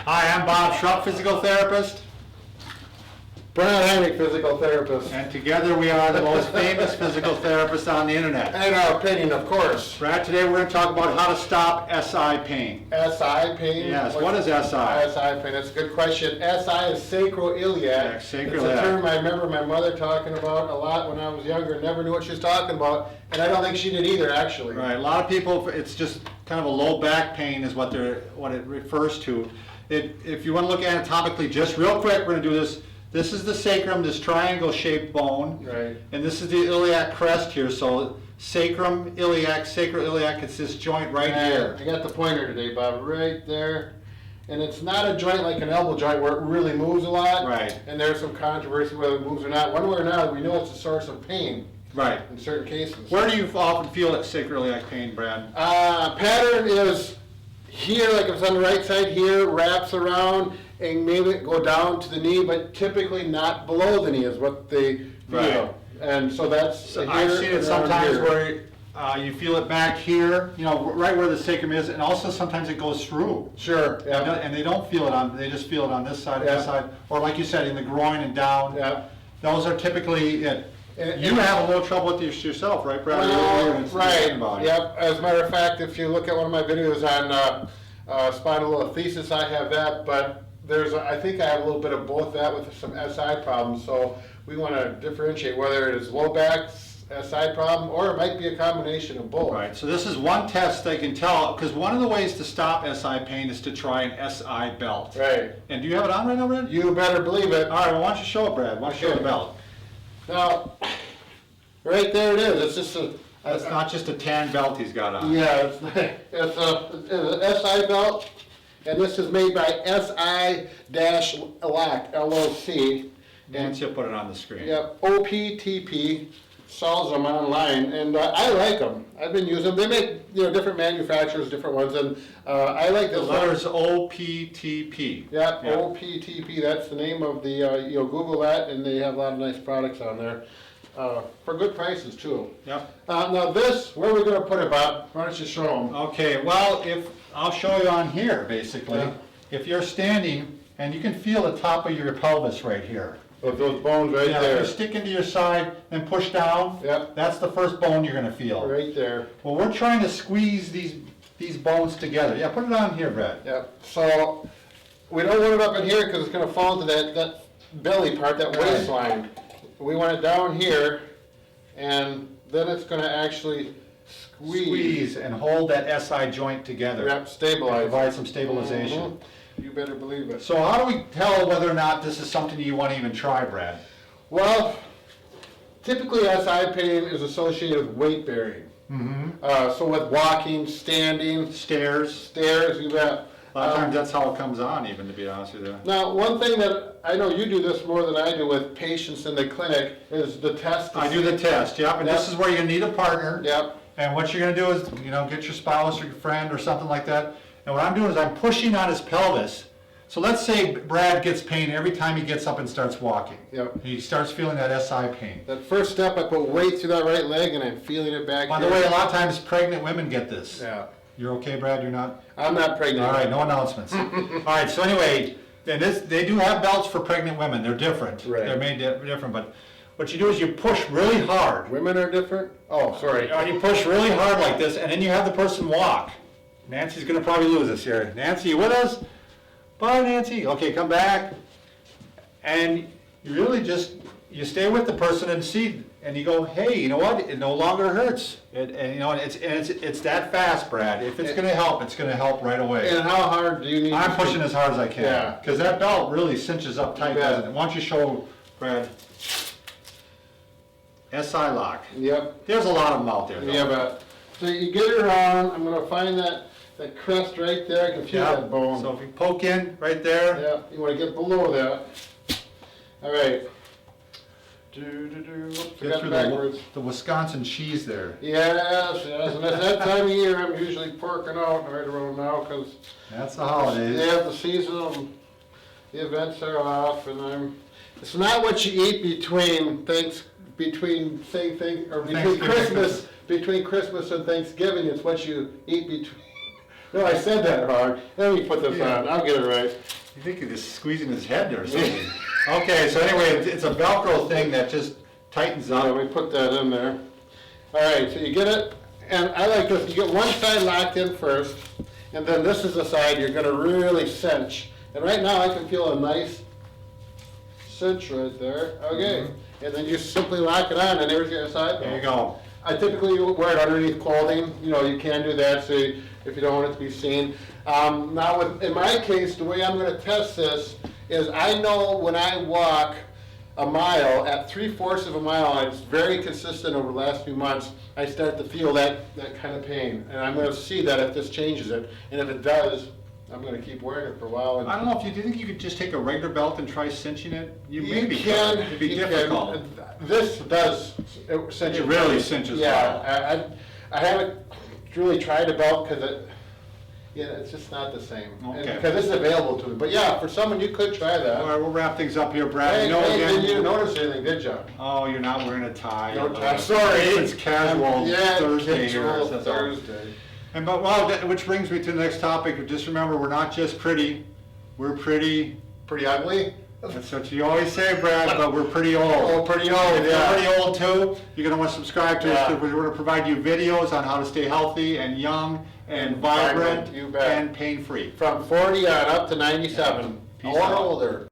Hi, I'm Bob Schrupp, physical therapist, Brad Heineck, physical therapist. and together we are the most famous physical therapists on the internet. In our opinion, of course. Brad, today we're going to talk about how to stop SI pain. SI pain? Yes, what is SI? SI pain, that's a good question. SI is sacro-iliac. Sacro-iliac. It's a term I remember my mother talking about a lot when I was younger, never knew what she was talking about, and I don't think she did either, actually. Right, a lot of people, it's just kind of a low back pain is what it refers to. If you want to look anatomically, just real quick, we're going to do this. This is the sacrum, this triangle-shaped bone. Right. And this is the iliac crest here, so sacrum, iliac, sacro-iliac, it's this joint right here. I got the pointer today, Bob, right there. And it's not a joint like an elbow joint where it really moves a lot. Right. And there's some controversy whether it moves or not. One way or another, we know it's a source of pain. Right. In certain cases. Where do you often feel that sacroiliac pain, Brad? Pattern is here, like if it's on the right side here, wraps around, and maybe go down to the knee, but typically not below the knee is what they feel. Right. And so that's So here I've seen it and sometimes around here. where you feel it back here, right where the sacrum is, and also sometimes it goes through. Sure, yeah. And they don't feel it on, they just feel it on this side and Yeah. this side, or like you said, in the groin and down. Yeah. Those are typically it. And- You have a little trouble with this yourself, right, Brad? Well, You're right, saying about it. yep. As a matter of fact, if you look at one of my videos on spondylolisthesis, I have that, but I think I have a little bit of both that with some SI problems, so we want to differentiate whether it is low back, SI problem, or it might be a combination of both. Right, so this is one test they can tell, because one of the ways to stop SI pain is to try an SI belt. Right. And do you have it on right now, Brad? You better believe it. All right, well, why don't you show it, Brad? Why don't you show Okay. the belt? Now, right there it is. It's just a. That's not just a tan belt he's got on. Yeah, it's an SI belt, and this is made by SI-Iliac, LLC. Nancy will put it on the screen. Yep, OPTP, sells them online, and I like them. I've been using them. They make, different manufacturers, different ones, and I like The this letters one. OPTP. Yep, Yep. OPTP, that's the name of the, Google that, and they have a lot of nice products on there, for good prices too. Yep. Now this, where are we gonna put it, Bob? Why don't you show them? Okay, well, I'll show you on here, basically. Yeah. If you're standing, and you can feel the top of your pelvis right here. With those bones right Yeah, if there. you stick into your side and push down, Yep. that's the first bone you're gonna feel. Right there. Well, we're trying to squeeze these bones together. Yeah, put it on here, Brad. Yep, so we don't want it up in here because it's gonna fall into that belly part, that Right. waistline. We want it down here, and then it's gonna actually Squeeze and hold that SI joint together. Yep, stabilize. Provide some stabilization. Mhm. You better believe it. So how do we tell whether or not this is something you want to even try, Brad? Well, typically SI pain is associated with weight bearing. So with walking, standing, Stairs. stairs, you bet. A lot of times that's how it comes on, even, to be honest with you. Now, one thing that, I know you do this more than I do with patients in the clinic, is the test. to I do the see- test, yep, and this Yep. is where you need a partner. Yep, And what you're gonna do is, get your spouse or your friend or something like that. And what I'm doing is I'm pushing on his pelvis. So let's say Brad gets pain every time he gets up and starts walking. Yep. He starts feeling that SI pain. that first step, I put weight through that right leg and I'm feeling it back By here. the way, a lot of times pregnant women get this. Yeah, You're okay, Brad? You're not? I'm not pregnant. All right, no announcements. All right, so anyway, they do have belts for pregnant women. They're different. Right. They're made different, but what you do is you push really hard. Women are different? Oh, sorry. And you push really hard like this, and then you have the person walk. Nancy's gonna probably lose us here. Nancy, you with us? Bye, Nancy. Okay, come back. And you really you stay with the person and see, and you go, hey, you know what? It no longer hurts. It's that fast, Brad. If it's gonna help, it's gonna help right away. And how hard do you need? I'm to- pushing as hard as I can. Yeah. Because that belt really cinches up tight, Yeah. doesn't it? Why don't you show, Brad? SI lock. Yep, There's a lot of them out there, though. yeah, but, so you get it on, I'm gonna find that crest right there, I can feel Yeah. that bone. So if you poke in right there, Yeah, you wanna get below that. All right. Whoops, I get got through it backwards. the Wisconsin cheese there. Yes, and at that time of year, I'm usually porking out right around now, because That's the holidays. they have the season, the events are off, and it's not what you eat between Thanksgiving. Christmas and Thanksgiving, it's what you eat No, I said that wrong. Let me put this on, I'll get it right. You think you're just squeezing his head or something? Okay, so anyway, it's a Velcro thing that just tightens Yeah, up. we put that in there. All right, so you get it, and I like this, you get one side locked in first, and then this is the side you're gonna really cinch. And right now I can feel a nice cinch right there, okay. And then you simply lock it on, and there's your side. There you go. I typically wear it underneath clothing, you know, you can do that, so if you don't want it to be seen. Now, in my case, the way I'm gonna test this is I know when I walk a mile, at 3/4 of a mile, and it's very consistent over the last few months, I start to feel that kind of pain. And I'm gonna see that if this changes it, and if it does, I'm gonna keep wearing it for a while. And I don't know, do you think you could just take a regular belt and try cinching it? You you maybe can, could. It'd be you can. difficult. This does cinch It really cinches Yeah, I haven't really tried a belt because it's just not the same. Okay. Because this is available to me. But yeah, for someone, you could try that. All right, we'll wrap things up here, Brad. Hey, You know, hey, again, didn't you notice anything, did you? oh, you're not wearing a tie. No tie. Sorry. It's casual Yeah, Thursday here. casual that's all. Thursday. And but well, which brings me to the next topic. Just remember, we're not just pretty. We're pretty. Pretty ugly? That's what you always say, Brad. But we're pretty old. Oh, pretty old, If yeah. you're pretty old too, you're gonna want to subscribe to us. Yeah. We're gonna provide you videos on how to stay healthy and young and vibrant You bet. and pain-free. From 40 on up to 97. Peace Or out. older.